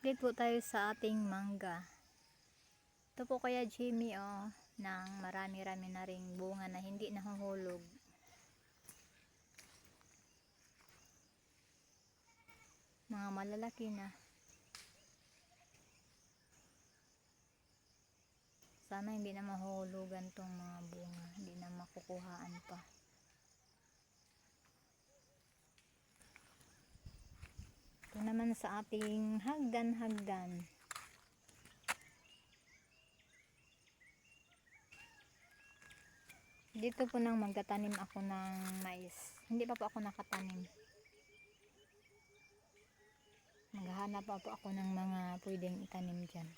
Dito po tayo sa ating mangga. Ito po kaya Jimmy nang marami-rami na ring bunga na hindi nahuhulog. Mga malalaki na. Sana hindi na mahuhulugan tong mga bunga. Hindi na makukuhaan pa. Ito naman sa ating hagdan-hagdan. Dito po nang magtatanim ako ng mais. Hindi pa po ako nakatanim. Maghahanap pa po ako ng mga pwedeng itanim dyan.